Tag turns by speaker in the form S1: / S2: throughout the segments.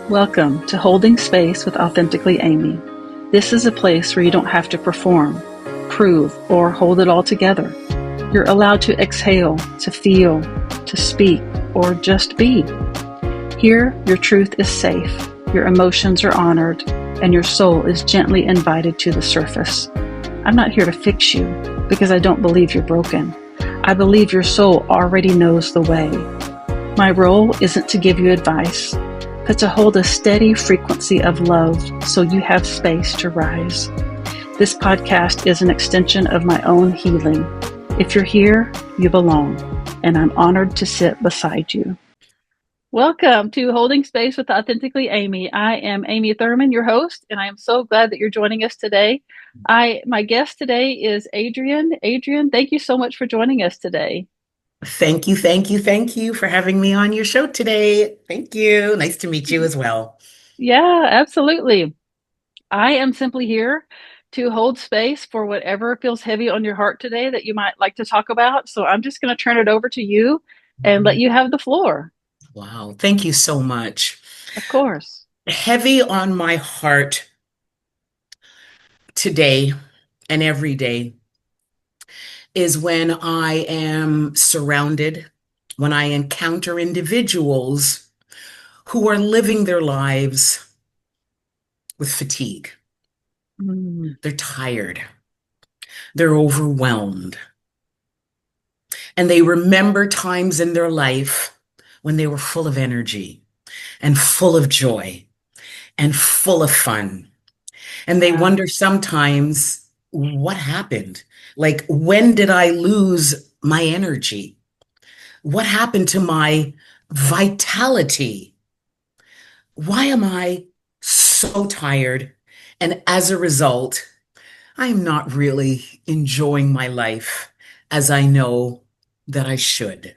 S1: Welcome to Holding Space with Authentically Amy. This is a place where you don't have to perform, prove, or hold it all together. You're allowed to exhale, to feel, to speak, or just be. Here, your truth is safe, your emotions are honored, and your soul is gently invited to the surface. I'm not here to fix you because I don't believe you're broken. I believe your soul already knows the way. My role isn't to give you advice, but to hold a steady frequency of love so you have space to rise. This podcast is an extension of my own healing. If you're here, you belong, and I'm honored to sit beside you. Welcome to Holding Space with Authentically Amy. I am Amy Thurman, your host, and I am so glad that you're joining us today. My guest today is Adrienne. Adrienne, thank you so much for joining us today.
S2: Thank you for having me on your show today. Thank you. Nice to meet you as well.
S1: Yeah, absolutely. I am simply here to hold space for whatever feels heavy on your heart today that you might like to talk about. So I'm just going to turn it over to you and let you have the floor.
S2: Wow. Thank you so much.
S1: Of course.
S2: Heavy on my heart today and every day is when I am surrounded, when I encounter individuals who are living their lives with fatigue. They're tired. They're overwhelmed. And they remember times in their life when they were full of energy and full of joy and full of fun. And they wonder sometimes, what happened? Like, when did I lose my energy? What happened to my vitality? Why am I so tired? And as a result, I'm not really enjoying my life as I know that I should.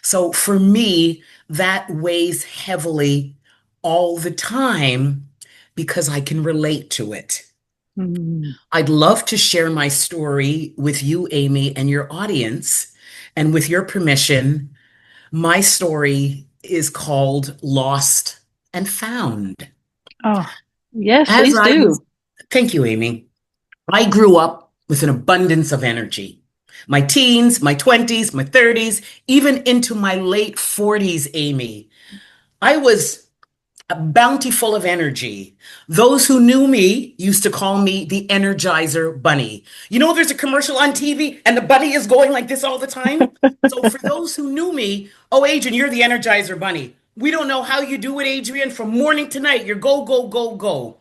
S2: So for me, that weighs heavily all the time because I can relate to it. I'd love to share my story with you, Amy, and your audience. And with your permission, my story is called Lost and Found.
S1: Oh, yes,
S2: As
S1: please
S2: I
S1: do.
S2: was, thank you, Amy. I grew up with an abundance of energy. My teens, my 20s, my 30s, even into my late 40s, Amy. I was bountiful of energy. Those who knew me used to call me the Energizer Bunny. You know, there's a commercial on TV and the bunny is going like this all the time. So for those who knew me, oh, Adrienne, you're the Energizer Bunny. We don't know how you do it, Adrienne. From morning to night, you're go, go, go, go.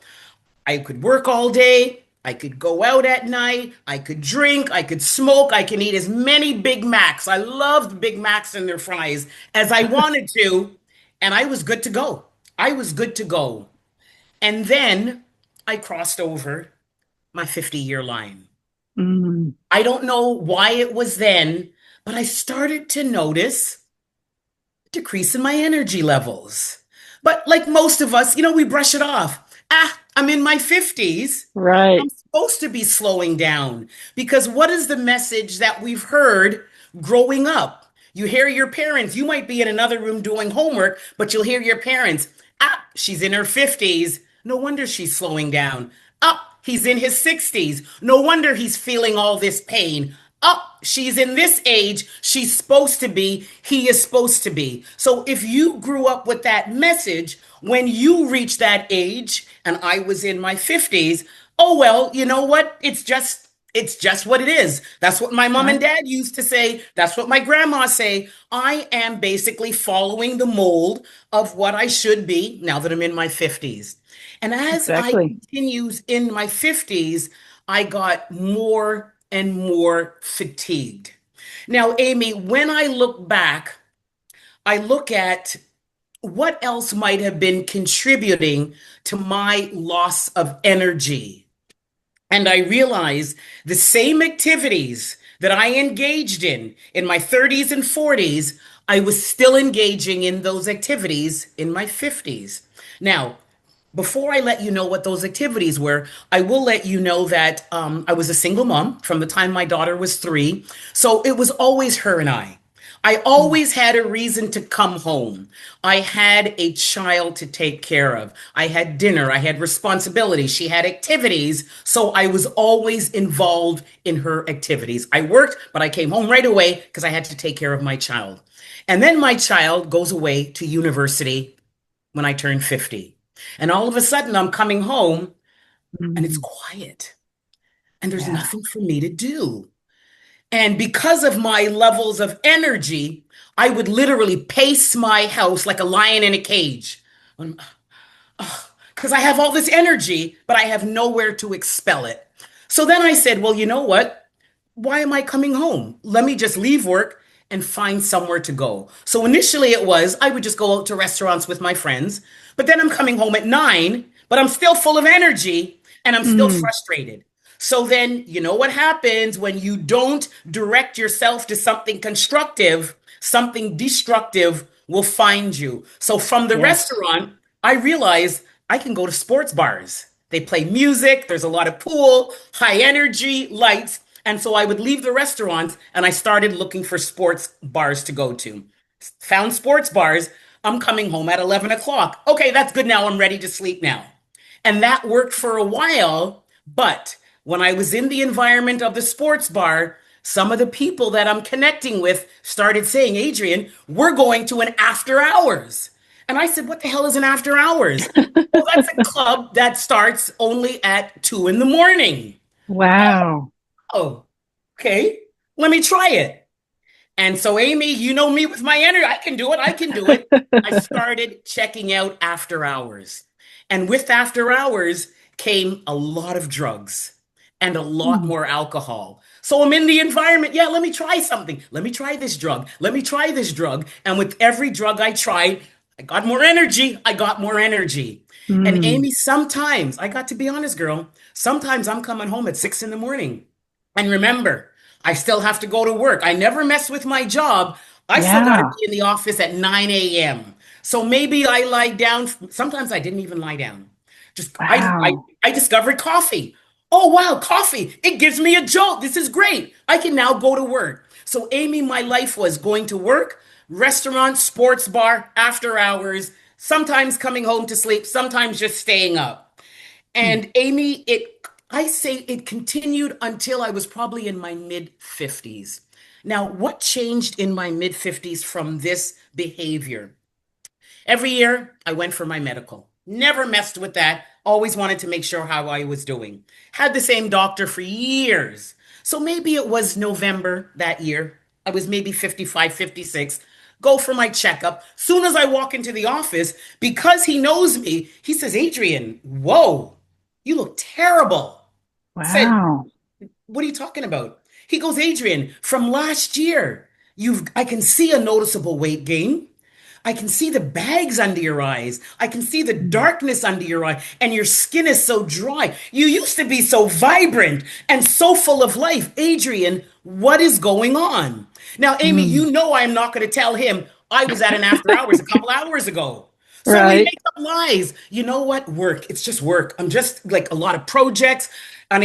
S2: I could work all day. I could go out at night. I could drink. I could smoke. I can eat as many Big Macs. I loved Big Macs and their fries as I wanted to. And I was good to go. I was good to go. And then I crossed over my 50-year line. I don't know why it was then, but I started to notice a decrease in my energy levels. But like most of us, we brush it off. I'm in my 50s.
S1: Right.
S2: I'm supposed to be slowing down because what is the message that we've heard growing up? You hear your parents, you might be in another room doing homework, but you'll hear your parents, she's in her 50s. No wonder she's slowing down. He's in his 60s. No wonder he's feeling all this pain. She's in this age. She's supposed to be. He is supposed to be. So if you grew up with that message, when you reach that age, and I was in my 50s, oh, well, you know what? It's just what it is. That's what my mom and dad used to say. That's what my grandma say. I am basically following the mold of what I should be now that I'm in my 50s. And as I continues in my 50s, I got more and more fatigued. Now, Amy, when I look back, I look at what else might have been contributing to my loss of energy. And I realize the same activities that I engaged in my 30s and 40s, I was still engaging in those activities in my 50s. Now, before I let you know what those activities were, I will let you know that I was a single mom from the time my daughter was 3. So it was always her and I. I always had a reason to come home. I had a child to take care of. I had dinner. I had responsibilities. She had activities. So I was always involved in her activities. I worked, but I came home right away because I had to take care of my child. And then my child goes away to university when I turn 50. And all of a sudden, I'm coming home and it's
S1: Mm.
S2: quiet and there's
S1: Yeah.
S2: nothing for me to do. And because of my levels of energy, I would literally pace my house like a lion in a cage. Because I have all this energy, but I have nowhere to expel it. So then I said, well, you know what? Why am I coming home? Let me just leave work and find somewhere to go. So initially it was I would just go out to restaurants with my friends, but then I'm coming home at 9, but I'm still full of energy and I'm still
S1: Mm.
S2: frustrated. So then you know what happens when you don't direct yourself to something constructive, something destructive will find you. So from the
S1: Yes.
S2: restaurant, I realized I can go to sports bars. They play music, there's a lot of pool, high energy, lights. And so I would leave the restaurants and I started looking for sports bars to go to. Found sports bars. I'm coming home at 11 o'clock. Okay, that's good now. I'm ready to sleep now. And that worked for a while. But when I was in the environment of the sports bar, some of the people that I'm connecting with started saying, Adrienne, we're going to an after hours. And I said, what the hell is an after hours? Well, that's a club that starts only at 2 in the morning.
S1: Wow.
S2: Oh, okay. Let me try it. And so, Amy, you know me with my energy. I can do it. I can do it. I started checking out after hours. And with after hours came a lot of drugs and a lot
S1: Mm.
S2: more alcohol. So I'm in the environment. Yeah, let me try something. Let me try this drug. Let me try this drug. And with every drug I tried, I got more energy. I got more energy. And
S1: Mm.
S2: Amy, sometimes, I got to be honest, girl, sometimes I'm coming home at 6 in the morning. And remember, I still have to go to work. I never mess with my job. I still got to
S1: Yeah.
S2: be in the office at 9 a.m. So maybe I lie down. Sometimes I didn't even lie down. Just
S1: Wow.
S2: I discovered coffee. Oh wow, coffee. It gives me a jolt. This is great. I can now go to work. So Amy, my life was going to work, restaurant, sports bar, after hours, sometimes coming home to sleep, sometimes just staying up.
S1: Mm.
S2: And Amy, I say it continued until I was probably in my mid 50s. Now, what changed in my mid 50s from this behavior? Every year, I went for my medical. Never messed with that. Always wanted to make sure how I was doing. Had the same doctor for years. So maybe it was November that year. I was maybe 55, 56. Go for my checkup. Soon as I walk into the office, because he knows me, he says, Adrienne, whoa, you look terrible. Said,
S1: Wow.
S2: what are you talking about? He goes, Adrienne, from last year, I can see a noticeable weight gain. I can see the bags under your eyes. I can see the
S1: Mm.
S2: darkness under your eye, and your skin is so dry. You used to be so vibrant and so full of life. Adrienne, what is going on? Now, Amy,
S1: Mm.
S2: you know I'm not going to tell him I was at an after hours a couple hours ago. So we
S1: Right.
S2: make up lies. You know what? Work. It's just work. I'm just like a lot of projects and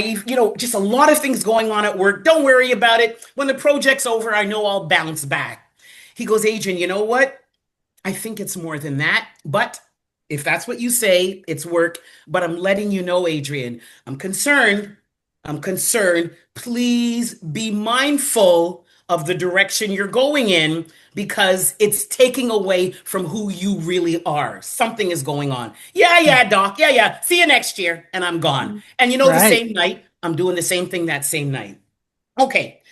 S2: just a lot of things going on at work. Don't worry about it. When the project's over, I know I'll bounce back. He goes, Adrienne, you know what? I think it's more than that. But if that's what you say, it's work. But I'm letting you know, Adrienne, I'm concerned. I'm concerned. Please be mindful of the direction you're going in because it's taking away from who you really are. Something is going on. Yeah,
S1: Mm.
S2: yeah, doc. Yeah, yeah. See you next year. And I'm gone. And the
S1: Right.
S2: same night, I'm doing the same thing that same night. Okay.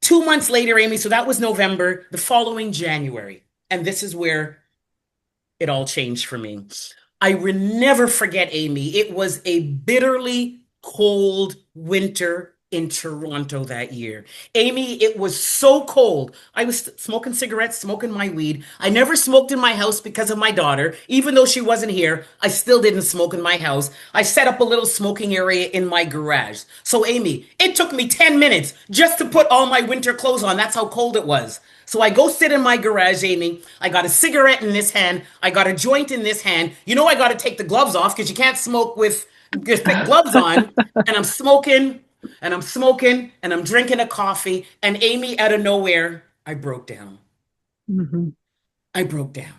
S2: 2 months later, Amy, so that was November, the following January. And this is where it all changed for me. I will never forget, Amy. It was a bitterly cold winter in Toronto that year. Amy, it was so cold. I was smoking cigarettes, smoking my weed. I never smoked in my house because of my daughter. Even though she wasn't here, I still didn't smoke in my house. I set up a little smoking area in my garage. So, Amy, it took me 10 minutes just to put all my winter clothes on. That's how cold it was. So I go sit in my garage, Amy. I got a cigarette in this hand. I got a joint in this hand. I got to take the gloves off because you can't smoke with just the gloves on. And I'm smoking and I'm smoking and I'm drinking a coffee. And Amy, out of nowhere, I broke down.
S1: Hmm.
S2: I broke down.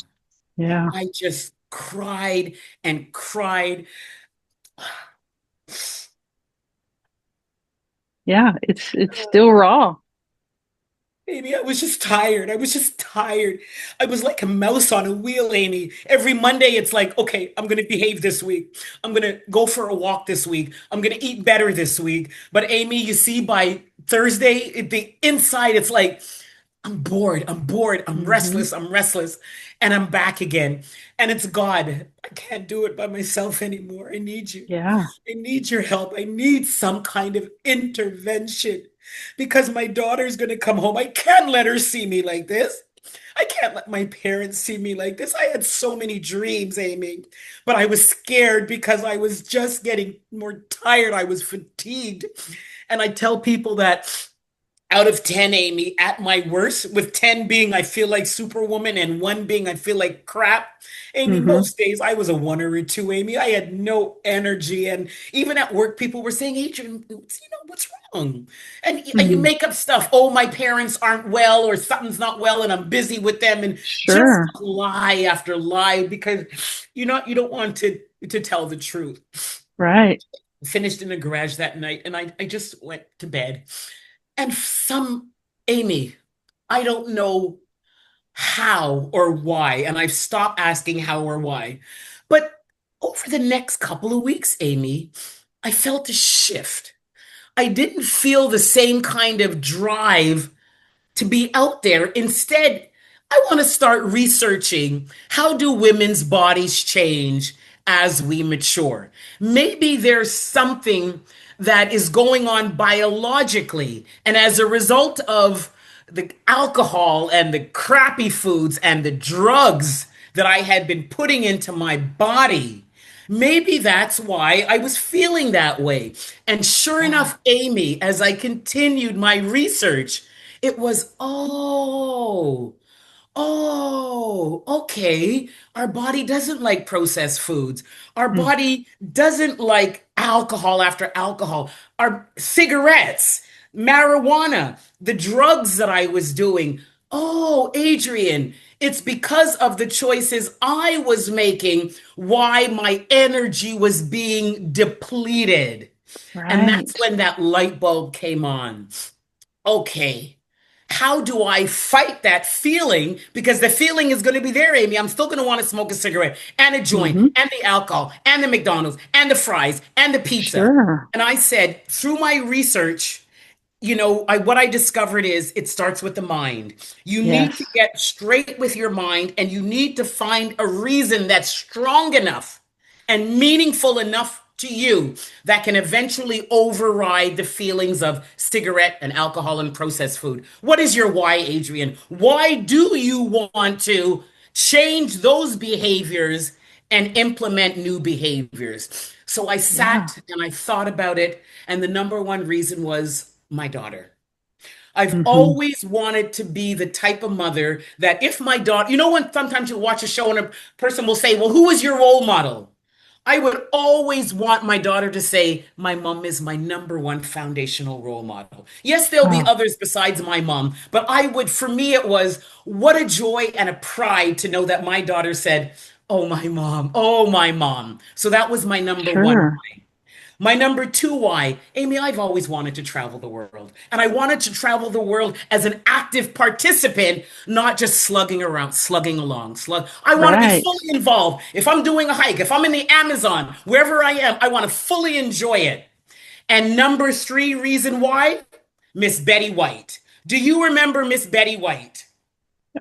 S1: Yeah.
S2: I just cried and cried.
S1: Yeah. It's still raw.
S2: Amy, I was just tired. I was just tired. I was like a mouse on a wheel, Amy. Every Monday, it's like, okay, I'm going to behave this week. I'm going to go for a walk this week. I'm going to eat better this week. But Amy, you see, by Thursday, the inside, it's like, I'm bored. I'm bored. I'm
S1: Hmm.
S2: restless. I'm restless. And I'm back again. And it's God. I can't do it by myself anymore. I need you.
S1: Yeah.
S2: I need your help. I need some kind of intervention because my daughter's going to come home. I can't let her see me like this. I can't let my parents see me like this. I had so many dreams, Amy, but I was scared because I was just getting more tired. I was fatigued. And I tell people that out of 10, Amy, at my worst, with 10 being I feel like Superwoman and one being I feel like crap. Amy,
S1: Hmm.
S2: most days I was a one or a two, Amy. I had no energy. And even at work, people were saying, Adrienne, what's wrong? And you
S1: Hmm.
S2: make up stuff. Oh, my parents aren't well, or something's not well, and I'm busy with them. And just
S1: Sure.
S2: lie after lie because you don't want to tell the truth.
S1: Right.
S2: Finished in a garage that night, and I just went to bed. And some, Amy, I don't know how or why, and I've stopped asking how or why. But over the next couple of weeks, Amy, I felt a shift. I didn't feel the same kind of drive to be out there. Instead, I want to start researching how do women's bodies change as we mature. Maybe there's something that is going on biologically, and as a result of the alcohol and the crappy foods and the drugs that I had been putting into my body, maybe that's why I was feeling that way. And sure
S1: Yeah.
S2: enough, Amy, as I continued my research, it was, okay. Our body doesn't like processed foods. Our
S1: Mm.
S2: body doesn't like alcohol after alcohol. Our cigarettes, marijuana, the drugs that I was doing. Oh, Adrienne, it's because of the choices I was making why my energy was being depleted. And that's
S1: Right.
S2: when that light bulb came on. Okay, how do I fight that feeling? Because the feeling is going to be there, Amy. I'm still going to want to smoke a cigarette and a joint
S1: Hmm.
S2: and the alcohol and the McDonald's and the fries and the pizza.
S1: Sure.
S2: And I said, through my research, what I discovered is it starts with the mind. You need to
S1: Yes.
S2: get straight with your mind and you need to find a reason that's strong enough and meaningful enough to you that can eventually override the feelings of cigarette and alcohol and processed food. What is your why, Adrienne? Why do you want to change those behaviors and implement new behaviors? So I
S1: Yeah.
S2: sat and I thought about it, and the number one reason was my daughter. I've
S1: Hmm.
S2: always wanted to be the type of mother that if my daughter, when sometimes you watch a show and a person will say, well, who is your role model? I would always want my daughter to say, my mom is my number one foundational role model. Yes, there'll be
S1: Oh,
S2: others besides my mom, but for me, it was what a joy and a pride to know that my daughter said, oh, my mom, oh, my mom. So that was my number one.
S1: sure.
S2: My number two why, Amy, I've always wanted to travel the world. And I wanted to travel the world as an active participant, not just slugging around, slugging along. I want to be
S1: Right.
S2: fully involved. If I'm doing a hike, if I'm in the Amazon, wherever I am, I want to fully enjoy it. And number three reason why, Miss Betty White. Do you remember Miss Betty White?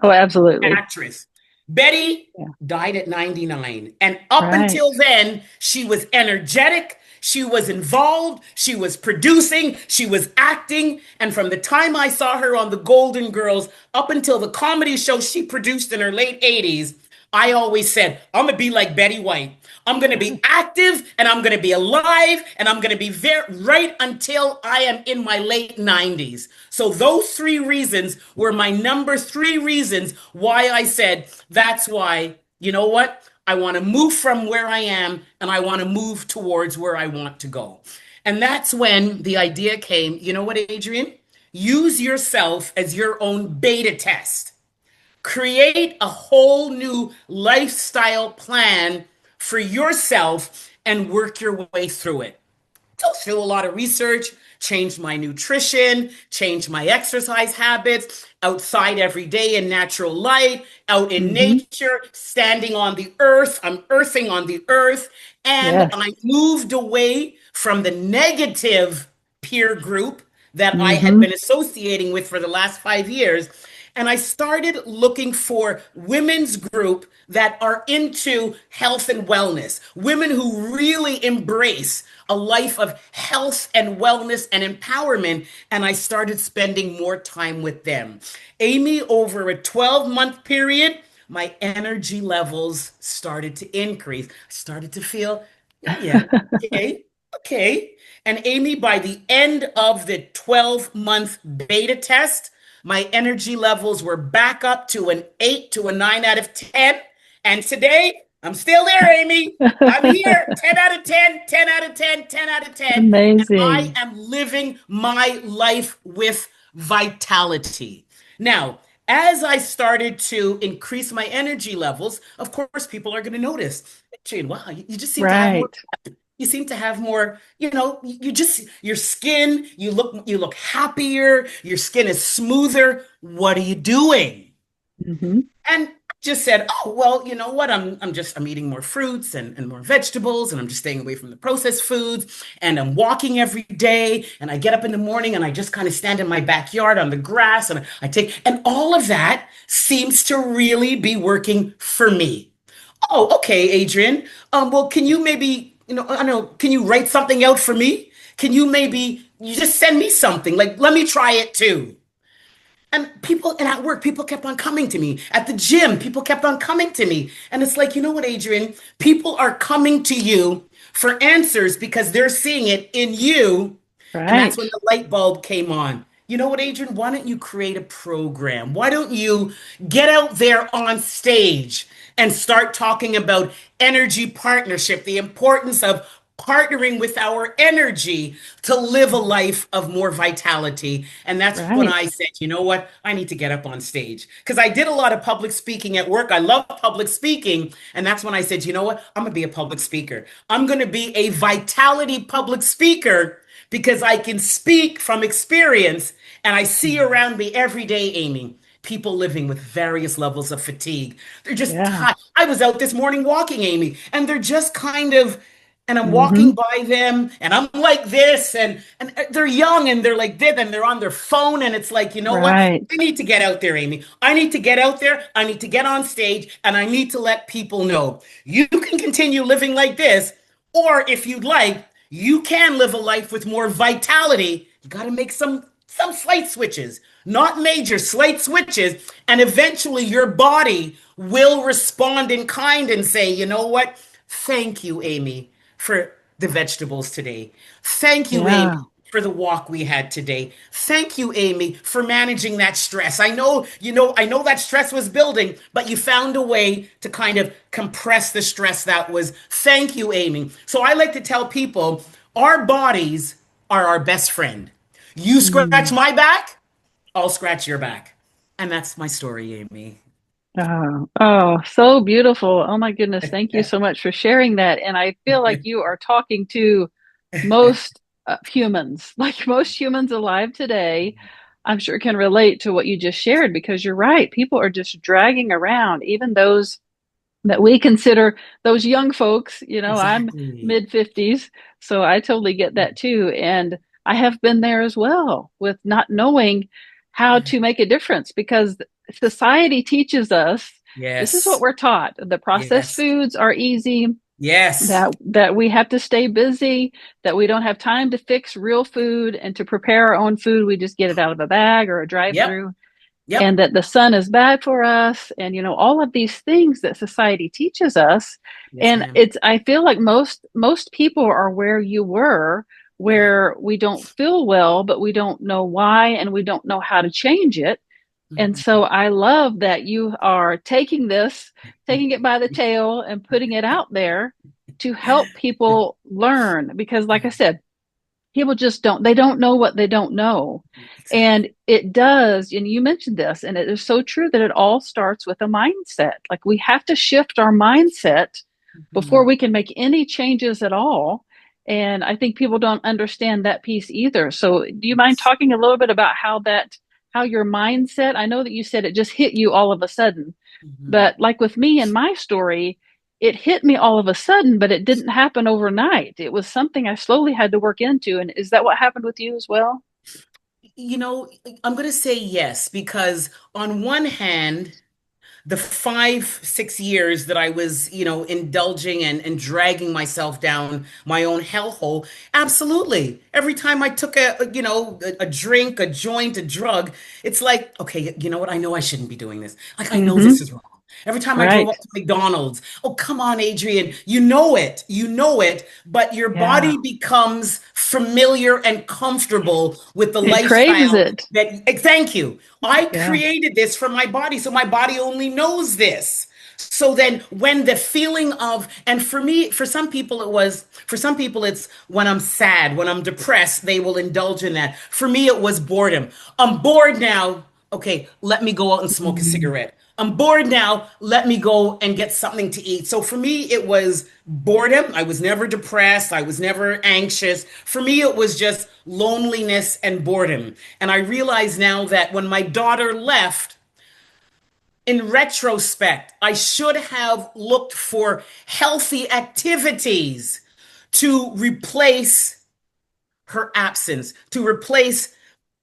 S1: Oh, absolutely.
S2: Actress. Betty
S1: Yeah.
S2: died at 99. And up
S1: Right.
S2: until then, she was energetic. She was involved. She was producing. She was acting. And from the time I saw her on the Golden Girls up until the comedy show she produced in her late 80s, I always said, I'm going to be like Betty White. I'm going to be active and I'm going to be alive and I'm going to be there right until I am in my late 90s. So, those three reasons were my number three reasons why I said, that's why, you know what? I want to move from where I am and I want to move towards where I want to go. And that's when the idea came, you know what, Adrienne? Use yourself as your own beta test. Create a whole new lifestyle plan for yourself and work your way through it. Go through a lot of research, changed my nutrition, changed my exercise habits, outside every day in natural light, out in
S1: Mm-hmm.
S2: nature, standing on the earth. I'm earthing on the earth. And
S1: Yes.
S2: I moved away from the negative peer group that I had
S1: Mm-hmm.
S2: been associating with for the last 5 years. And I started looking for women's group that are into health and wellness, women who really embrace a life of health and wellness and empowerment. And I started spending more time with them. Amy, over a 12-month period, my energy levels started to increase. I started to feel, oh, yeah, okay, okay. And Amy, by the end of the 12-month beta test, my energy levels were back up to an 8 to a 9 out of 10. And today, I'm still there, Amy. I'm here. 10 out of 10, 10 out of 10, 10 out of 10. And I
S1: Amazing.
S2: am living my life with vitality. Now, as I started to increase my energy levels, of course, people are going to notice. Jane, wow, you just seem to have more,
S1: Right.
S2: you seem to have more, you just, your skin, you look happier, your skin is smoother. What are you doing?
S1: Mm-hmm.
S2: And I just said, oh, well, you know what? I'm eating more fruits and more vegetables, and I'm just staying away from the processed foods, and I'm walking every day, and I get up in the morning and I just kind of stand in my backyard on the grass and I take, and all of that seems to really be working for me. Oh, okay, Adrienne. Well, can you maybe, I don't know, can you write something out for me? Can you maybe you just send me something? Like, let me try it too. And people, and at work, people kept on coming to me. At the gym, people kept on coming to me. And it's like, you know what, Adrienne? People are coming to you for answers because they're seeing it in you. And that's
S1: Right.
S2: when the light bulb came on. You know what, Adrienne? Why don't you create a program? Why don't you get out there on stage and start talking about energy partnership, the importance of partnering with our energy to live a life of more vitality. And that's when
S1: Right.
S2: I said, you know what? I need to get up on stage because I did a lot of public speaking at work. I love public speaking. And that's when I said, you know what? I'm going to be a public speaker. I'm going to be a vitality public speaker because I can speak from experience and I see around me every day, Amy, people living with various levels of fatigue. They're just
S1: Yeah.
S2: tired. I was out this morning walking, Amy, and they're just kind of, and I'm walking
S1: Mm-hmm.
S2: by them and I'm like this, and they're young and they're like this and they're on their phone. And it's like, you know what?
S1: Right.
S2: I need to get out there, Amy. I need to get out there. I need to get on stage and I need to let people know you can continue living like this. Or if you'd like, you can live a life with more vitality. You got to make some slight switches, not major, slight switches, and eventually your body will respond in kind and say, you know what? Thank you, Amy, for the vegetables today. Thank you, Amy,
S1: Yeah.
S2: for the walk we had today. Thank you, Amy, for managing that stress. I know that stress was building, but you found a way to kind of compress the stress that was. Thank you, Amy. So I like to tell people our bodies are our best friend. You scratch
S1: Mm.
S2: my back, I'll scratch your back. And that's my story, Amy.
S1: Oh, oh, so beautiful. Oh my goodness. Thank you so much for sharing that. And I feel like you are talking to most humans, like most humans alive today, I'm sure can relate to what you just shared because you're right. People are just dragging around, even those that we consider those young folks. I'm
S2: Exactly.
S1: mid 50s, so I totally get that too. And I have been there as well with not knowing how to make a difference because society teaches us this is what
S2: Yes.
S1: we're taught. The processed
S2: Yes.
S1: foods are easy,
S2: Yes.
S1: that we have to stay busy, that we don't have time to fix real food and to prepare our own food. We just get it out of a bag or a drive
S2: Yep.
S1: through, and
S2: Yep.
S1: that the sun is bad for us, and all of these things that society teaches us.
S2: Yes,
S1: And
S2: ma'am.
S1: it's I feel like most people are where you were,
S2: Yeah.
S1: where we don't feel well but we don't know why and we don't know how to change it. And so
S2: Mhm.
S1: I love that you are taking it by the tail and putting it out there to help people learn, because like I said, people just they don't know what they don't know.
S2: Exactly.
S1: And it does, and you mentioned this, and it is so true that it all starts with a mindset. Like we have to shift our mindset before
S2: Mhm.
S1: we can make any changes at all. And I think people don't understand that piece either. So do you mind
S2: Yes.
S1: talking a little bit about how your mindset, I know that you said it just hit you all of a sudden,
S2: Mhm.
S1: but like with me and my story, it hit me all of a sudden, but it didn't happen overnight. It was something I slowly had to work into. And is that what happened with you as well?
S2: You know, I'm going to say yes, because on one hand, the 5, 6 years that I was, indulging and dragging myself down my own hellhole, absolutely. Every time I took a drink, a joint, a drug, it's like, okay, you know what? I know I shouldn't be doing this. Like, I know
S1: Mm-hmm.
S2: this is wrong. Every time I drove
S1: Right.
S2: up to McDonald's, oh, come on, Adrienne, you know it, but your
S1: Yeah.
S2: body becomes familiar and comfortable with the
S1: It craves
S2: lifestyle
S1: it.
S2: thank you. I
S1: Yeah.
S2: created this for my body, so my body only knows this. So then when the feeling of, and for me, for some people, it's when I'm sad, when I'm depressed, they will indulge in that. For me, it was boredom. I'm bored now. Okay, let me go out and smoke a
S1: Mm.
S2: cigarette. I'm bored now. Let me go and get something to eat. So for me, it was boredom. I was never depressed. I was never anxious. For me, it was just loneliness and boredom. And I realize now that when my daughter left, in retrospect, I should have looked for healthy activities to replace her absence, to replace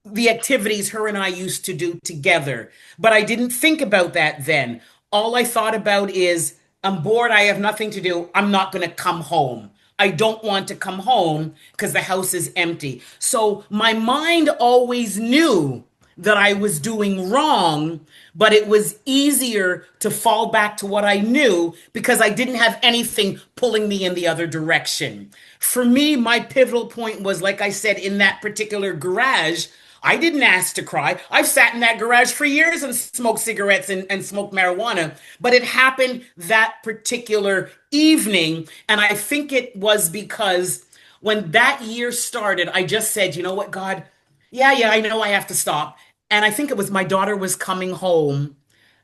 S2: the activities her and I used to do together. But I didn't think about that then. All I thought about is, I'm bored, I have nothing to do, I'm not going to come home. I don't want to come home because the house is empty. So my mind always knew that I was doing wrong, but it was easier to fall back to what I knew because I didn't have anything pulling me in the other direction. For me, my pivotal point was, like I said, in that particular garage. I didn't ask to cry. I've sat in that garage for years and smoked cigarettes and smoked marijuana, but it happened that particular evening. And I think it was because when that year started, I just said, you know what, God, yeah, I know I have to stop. And I think it was my daughter was coming home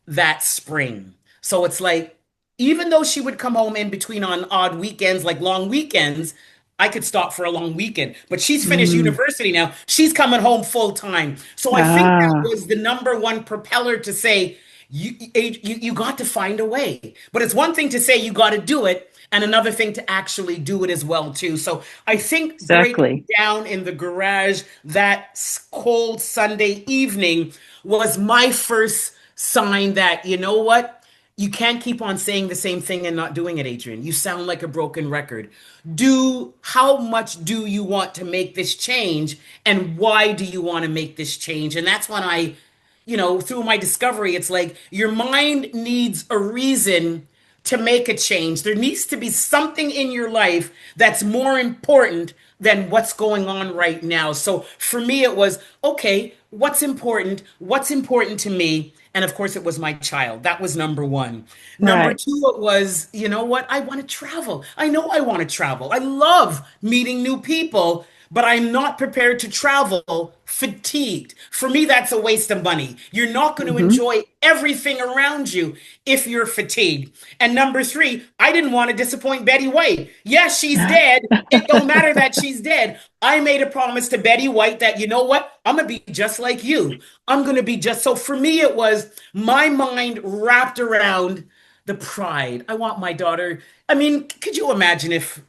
S2: that spring. So it's like, even though she would come home in between on odd weekends, like long weekends, I could stop for a long weekend. But she's finished
S1: Mm.
S2: university now. She's coming home full time. So I think that
S1: Ah,
S2: was the number one propeller to say, you got to find a way. But it's one thing to say you got to do it, and another thing to actually do it as well too. So I think breaking
S1: exactly.
S2: down in the garage that cold Sunday evening was my first sign that, you know what? You can't keep on saying the same thing and not doing it, Adrian. You sound like a broken record. How much do you want to make this change, and why do you want to make this change? And that's when through my discovery, it's like your mind needs a reason to make a change. There needs to be something in your life that's more important than what's going on right now. So for me, it was, okay, what's important? What's important to me? And of course, it was my child. That was number one. Number
S1: Right.
S2: two, it was, you know what? I want to travel. I know I want to travel. I love meeting new people, but I'm not prepared to travel fatigued. For me, that's a waste of money. You're not going to
S1: Mm-hmm.
S2: enjoy everything around you if you're fatigued. And number three, I didn't want to disappoint Betty White. Yes, she's dead. It don't matter that she's dead. I made a promise to Betty White that, you know what? I'm going to be just like you. I'm going to be just so. For me, it was my mind wrapped around the pride. I want my daughter. I mean, could you imagine if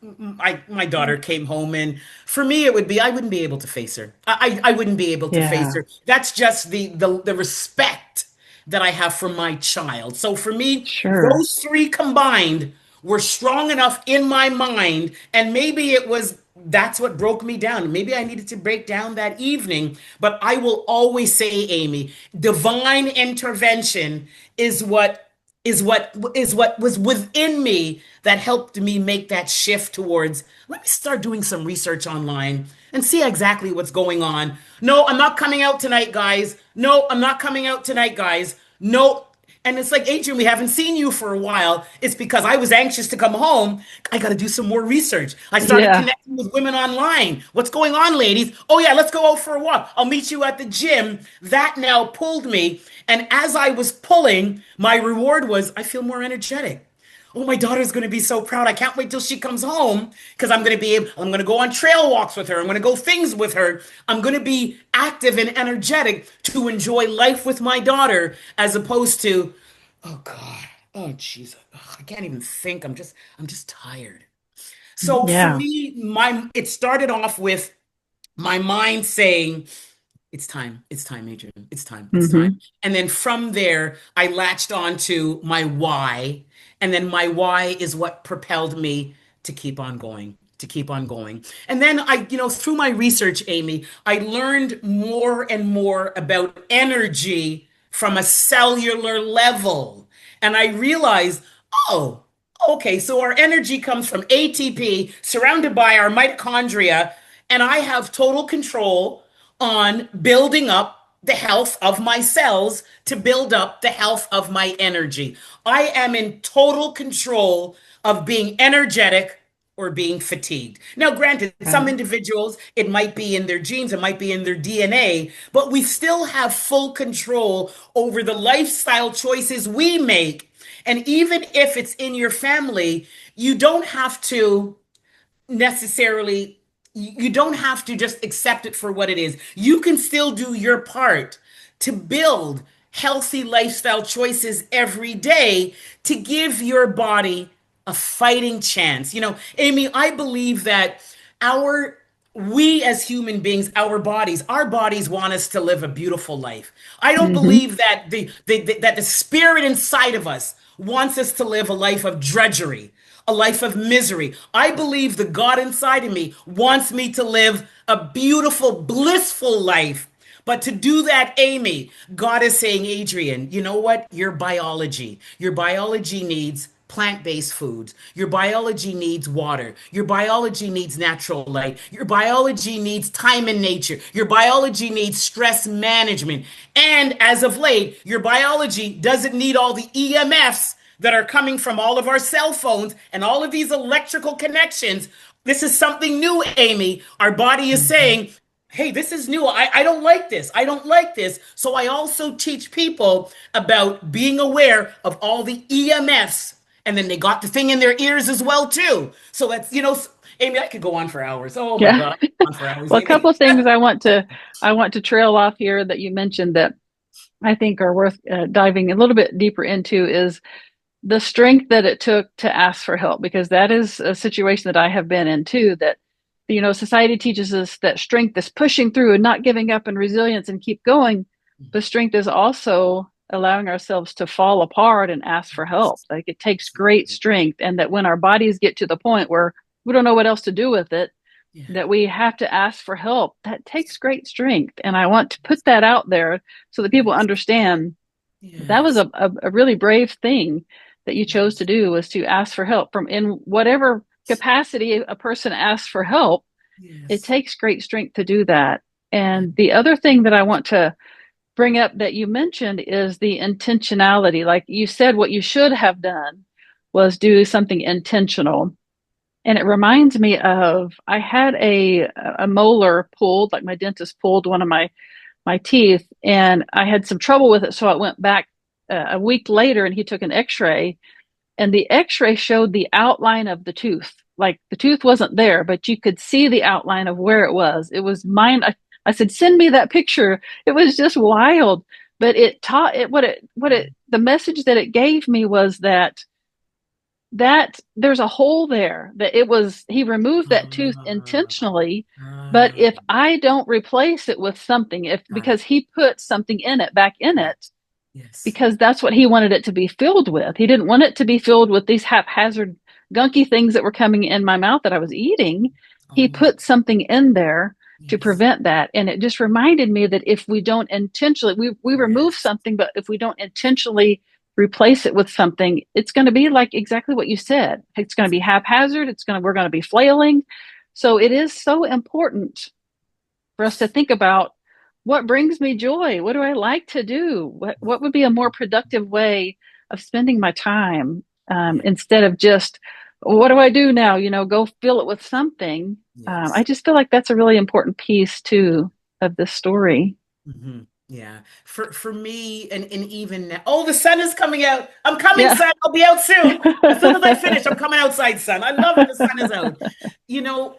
S2: my daughter came home, and for me it would be, I wouldn't be able to face her. I wouldn't be able to face
S1: Yeah,
S2: her. That's just the respect that I have for my child. So for me,
S1: sure.
S2: those three combined were strong enough in my mind, and maybe it was that's what broke me down. Maybe I needed to break down that evening, but I will always say, Amy, divine intervention is what was within me that helped me make that shift towards, let me start doing some research online and see exactly what's going on. No, I'm not coming out tonight, guys. No, I'm not coming out tonight, guys. No, And it's like, Adrian, we haven't seen you for a while. It's because I was anxious to come home. I got to do some more research. I started
S1: Yeah.
S2: connecting with women online. What's going on, ladies? Oh, yeah, let's go out for a walk. I'll meet you at the gym. That now pulled me. And as I was pulling, my reward was I feel more energetic. Oh, my daughter's going to be so proud. I can't wait till she comes home because I'm going to go on trail walks with her. I'm going to go things with her. I'm going to be active and energetic to enjoy life with my daughter as opposed to, oh God, oh Jesus, ugh, I can't even think. I'm just tired. So for
S1: Yeah.
S2: me, it started off with my mind saying, it's time, Adrian. It's time. It's time.
S1: Hmm.
S2: And then from there, I latched on to my why. And then my why is what propelled me to keep on going, to keep on going. And then through my research, Amy, I learned more and more about energy from a cellular level. And I realized, oh, okay, so our energy comes from ATP surrounded by our mitochondria, and I have total control on building up the health of my cells to build up the health of my energy. I am in total control of being energetic or being fatigued. Now, granted,
S1: Got
S2: some
S1: it.
S2: individuals, it might be in their genes, it might be in their DNA, but we still have full control over the lifestyle choices we make. And even if it's in your family, you don't have to necessarily you don't have to just accept it for what it is. You can still do your part to build healthy lifestyle choices every day to give your body a fighting chance. Amy, I believe that our we as human beings, our bodies want us to live a beautiful life. I don't
S1: Hmm.
S2: believe that the spirit inside of us wants us to live a life of drudgery, a life of misery. I believe the God inside of me wants me to live a beautiful, blissful life. But to do that, Amy, God is saying, Adrian, you know what? Your biology needs plant-based foods. Your biology needs water. Your biology needs natural light. Your biology needs time in nature. Your biology needs stress management. And as of late, your biology doesn't need all the EMFs that are coming from all of our cell phones and all of these electrical connections. This is something new, Amy. Our body is saying, hey, this is new. I don't like this. I don't like this. So I also teach people about being aware of all the EMFs. And then they got the thing in their ears as well, too. So Amy, I could go on for hours. Oh my
S1: Yeah.
S2: God, I could go on for hours,
S1: Well, a couple
S2: Amy.
S1: of things I want to trail off here that you mentioned that I think are worth diving a little bit deeper into is the strength that it took to ask for help, because that is a situation that I have been in too. That society teaches us that strength is pushing through and not giving up and resilience and keep going, but strength is also allowing ourselves to fall apart and ask for help. Like it takes great
S2: Absolutely.
S1: strength, and that when our bodies get to the point where we don't know what else to do with it,
S2: Yeah.
S1: that we have to ask for help, that takes great strength. And I want to put that out there so that people
S2: Yes.
S1: understand that was
S2: Yes.
S1: a really brave thing that you chose
S2: Yes.
S1: to do, was to ask for help from in whatever capacity a person asks for help. It
S2: Yes.
S1: takes great strength to do that.
S2: Yeah.
S1: And the other thing that I want to bring up that you mentioned is the intentionality. Like you said, what you should have done was do something intentional. And it reminds me of, I had a molar pulled, like my dentist pulled one of my teeth, and I had some trouble with it. So I went back a week later and he took an x-ray, and the x-ray showed the outline of the tooth. Like the tooth wasn't there, but you could see the outline of where it was. It was mine. I said, send me that picture. It was just wild. But it taught it the message that it gave me was that there's a hole there, that it was, he removed that tooth
S2: Ah,
S1: intentionally. But
S2: ah,
S1: if I don't replace it with something, if
S2: got it.
S1: because he put something in it, back in
S2: Yes.
S1: it,
S2: Yes.
S1: because that's what he wanted it to be filled with. He didn't want it to be filled with these haphazard gunky things that were coming in my mouth that I was eating. He
S2: Oh,
S1: put something in there to
S2: yes.
S1: prevent that. And it just reminded me that if we don't intentionally, we remove
S2: Yes.
S1: something, but if we don't intentionally replace it with something, it's going to be like exactly what you said. It's going to be haphazard. We're going to be flailing. So it is so important for us to think about what brings me joy? What do I like to do? What would be a more productive way of spending my time,
S2: Yeah.
S1: instead of just, what do I do now? Go fill it with something. I
S2: Yes.
S1: just feel like that's a really important piece too of this story.
S2: Hmm. Yeah. For me, and even now, oh, the sun is coming out. I'm coming,
S1: Yeah.
S2: son. I'll be out soon. As soon as I finish, I'm coming outside, son. I love it. The sun is out. You know,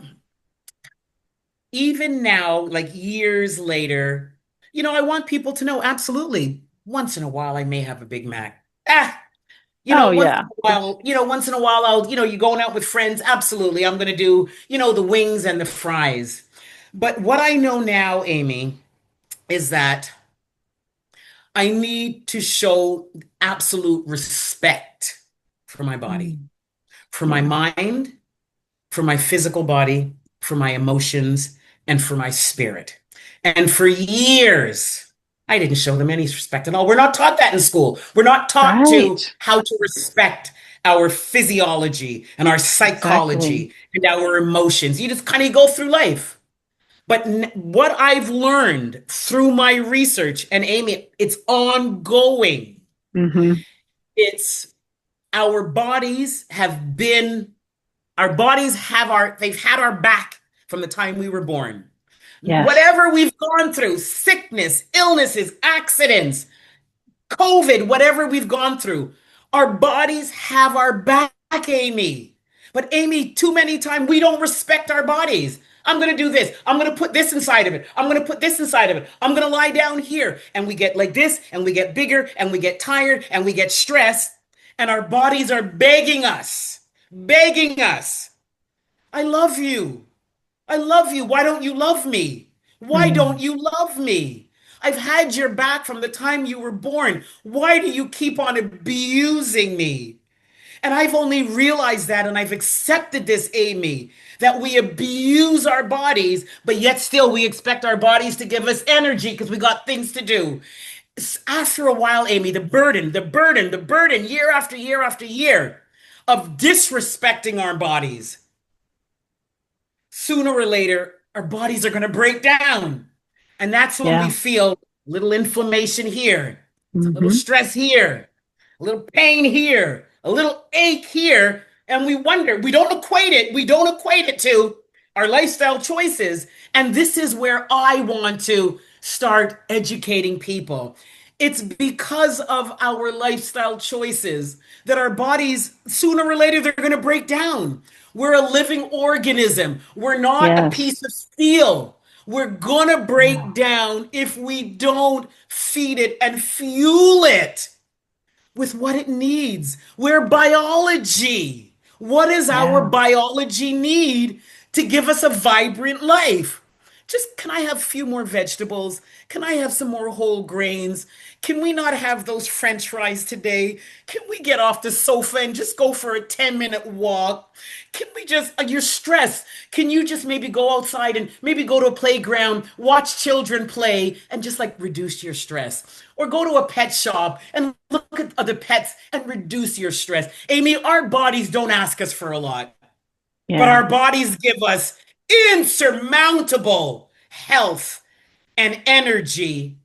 S2: even now, like years later, I want people to know absolutely. Once in a while, I may have a Big Mac.
S1: Oh
S2: Once in
S1: yeah.
S2: a while, I'll, you going out with friends. Absolutely. I'm going to do, the wings and the fries. But what I know now, Amy, is that I need to show absolute respect for my body,
S1: Mm,
S2: for my
S1: yeah.
S2: mind, for my physical body, for my emotions, and for my spirit. And for years, I didn't show them any respect at all. We're not taught that in school. We're not taught to
S1: Right.
S2: how to respect our physiology and our
S1: Exactly.
S2: psychology and our emotions. You just kind of go through life. But what I've learned through my research, and Amy, it's ongoing.
S1: Hmm.
S2: It's our bodies have been, our bodies have they've had our back from the time we were born.
S1: Yes.
S2: Whatever we've gone through, sickness, illnesses, accidents, COVID, whatever we've gone through, our bodies have our back, Amy. But Amy, too many times we don't respect our bodies. I'm going to do this. I'm going to put this inside of it. I'm going to put this inside of it. I'm going to lie down here. And we get like this, and we get bigger, and we get tired, and we get stressed. And our bodies are begging us. I love you. I love you. Why don't you love me? Why don't
S1: Mm,
S2: you love me? I've had your back from the time you were born. Why do you keep on abusing me? And I've only realized that, and I've accepted this, Amy, that we abuse our bodies, but yet still we expect our bodies to give us energy because we got things to do. After a while, Amy, the burden, year after year after year of disrespecting our bodies, sooner or later, our bodies are going to break down. And that's when we
S1: yeah.
S2: feel a little inflammation here, a little
S1: Hmm.
S2: stress here, a little pain here, a little ache here. And we wonder, we don't equate it to our lifestyle choices. And this is where I want to start educating people. It's because of our lifestyle choices that our bodies, sooner or later, they're going to break down. We're a living organism. We're not a
S1: Yes.
S2: piece of steel. We're going to break
S1: Yeah.
S2: down if we don't feed it and fuel it with what it needs. We're biology. What does our
S1: Yeah.
S2: biology need to give us a vibrant life? Just, can I have a few more vegetables? Can I have some more whole grains? Can we not have those French fries today? Can we get off the sofa and just go for a 10-minute walk? Can we just, you're stressed. Can you just maybe go outside and maybe go to a playground, watch children play, and just like reduce your stress? Or go to a pet shop and look at other pets and reduce your stress. Amy, our bodies don't ask us for a lot, but
S1: Yeah.
S2: our bodies give us insurmountable health and energy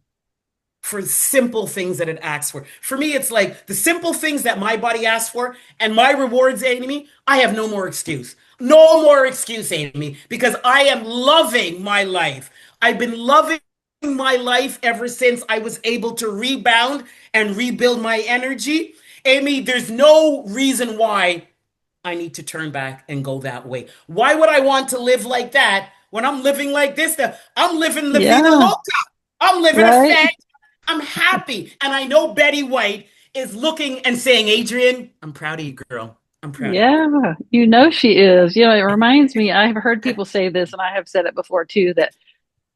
S2: for simple things that it asks for. For me, it's like the simple things that my body asks for and my rewards, Amy, I have no more excuse. No more excuse, Amy, because I am loving my life. I've been loving my life ever since I was able to rebound and rebuild my energy. Amy, there's no reason why I need to turn back and go that way. Why would I want to live like that when I'm living like this? I'm living La Vida
S1: Yeah.
S2: Loca. I'm living a
S1: Right.
S2: fat. I'm happy. And I know Betty White is looking and saying, Adrienne, I'm proud of you, girl. I'm proud of you.
S1: Yeah. She is. It reminds me, I've heard people say this, and I have said it before too, that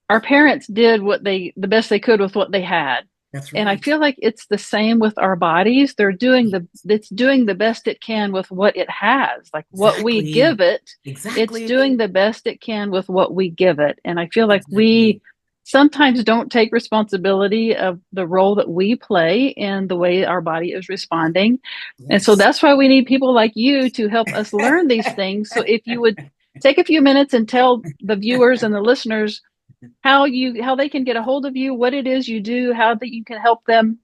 S1: our parents did the best they could with what they had.
S2: That's
S1: And I
S2: right.
S1: feel like it's the same with our bodies. It's doing the best it can with what it has. Like what we
S2: Exactly.
S1: give it, it's doing
S2: Exactly.
S1: the best it can with what we give it. And I feel like we
S2: Exactly.
S1: sometimes don't take responsibility of the role that we play in the way our body is responding. And so
S2: Yes.
S1: that's why we need people like you to help us learn these things. So if you would take a few minutes and tell the viewers and the listeners how they can get a hold of you, what it is you do, how that you can help them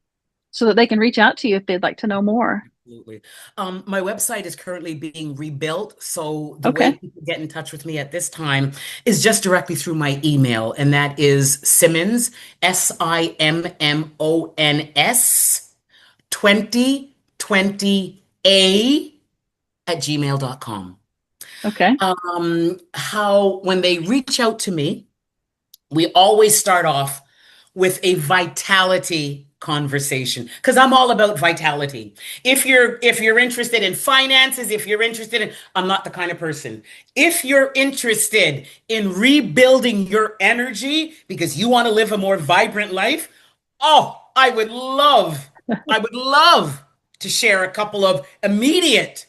S1: so that they can reach out to you if they'd like to know more.
S2: Absolutely. My website is currently being rebuilt. So the way
S1: Okay.
S2: people get in touch with me at this time is just directly through my email. And that is Simmons, Simmons 2020a at gmail.com.
S1: Okay.
S2: When they reach out to me, we always start off with a vitality conversation because I'm all about vitality. If you're interested in finances, if you're interested in, I'm not the kind of person. If you're interested in rebuilding your energy because you want to live a more vibrant life, oh, I would love to share a couple of immediate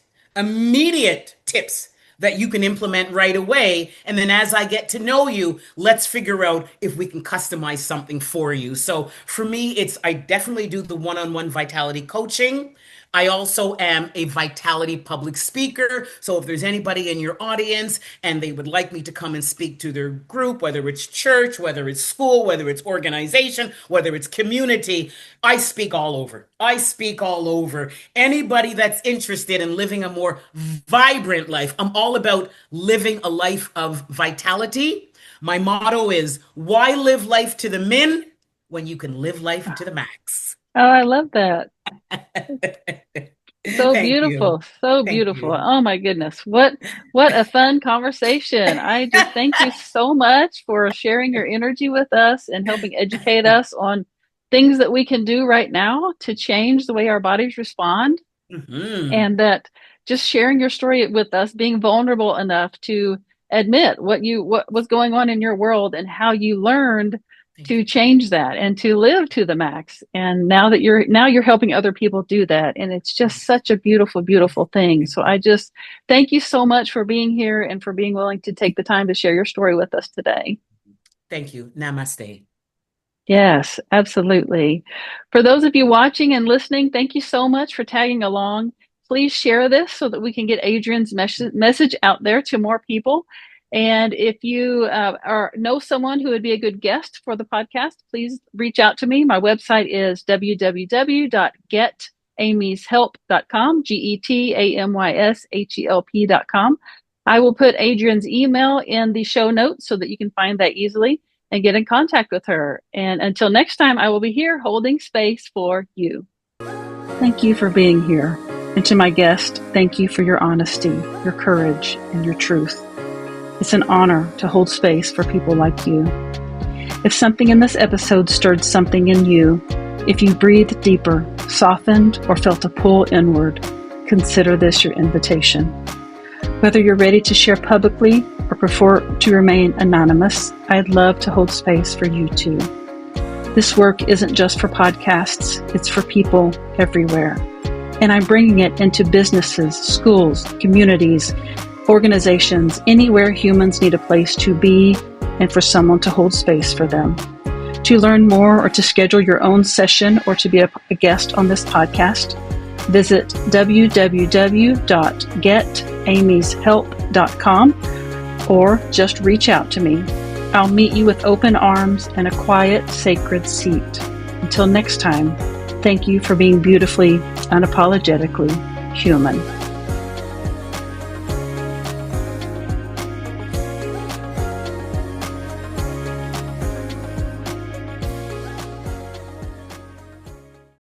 S2: tips that you can implement right away. And then as I get to know you, let's figure out if we can customize something for you. So for me, I definitely do the one-on-one vitality coaching. I also am a vitality public speaker. So if there's anybody in your audience and they would like me to come and speak to their group, whether it's church, whether it's school, whether it's organization, whether it's community, I speak all over. I speak all over. Anybody that's interested in living a more vibrant life, I'm all about living a life of vitality. My motto is, why live life to the min when you can live life to the max?
S1: Oh, I love that. So
S2: Thank
S1: beautiful.
S2: you.
S1: So
S2: Thank
S1: beautiful.
S2: you.
S1: Oh my goodness. What a fun conversation. I just thank you so much for sharing your energy with us and helping educate us on things that we can do right now to change the way our bodies respond.
S2: Mhm.
S1: And that just sharing your story with us, being vulnerable enough to admit what was going on in your world and how you learned
S2: Thank
S1: to
S2: you.
S1: change that and to live to the max. And now you're helping other people do that, and it's just such a beautiful thing. So I just thank you so much for being here and for being willing to take the time to share your story with us today.
S2: Thank you. Namaste.
S1: Yes, absolutely. For those of you watching and listening, thank you so much for tagging along. Please share this so that we can get Adrienne's message out there to more people. And if you know someone who would be a good guest for the podcast, please reach out to me. My website is www.getamyshelp.com, GETAMYSHELP.com. I will put Adrienne's email in the show notes so that you can find that easily and get in contact with her. And until next time, I will be here holding space for you. Thank you for being here. And to my guest, thank you for your honesty, your courage, and your truth. It's an honor to hold space for people like you. If something in this episode stirred something in you, if you breathed deeper, softened, or felt a pull inward, consider this your invitation. Whether you're ready to share publicly or prefer to remain anonymous, I'd love to hold space for you too. This work isn't just for podcasts, it's for people everywhere. And I'm bringing it into businesses, schools, communities, organizations, anywhere humans need a place to be and for someone to hold space for them. To learn more or to schedule your own session or to be a guest on this podcast, visit www.getamyshelp.com or just reach out to me. I'll meet you with open arms and a quiet, sacred seat. Until next time, thank you for being beautifully, unapologetically human.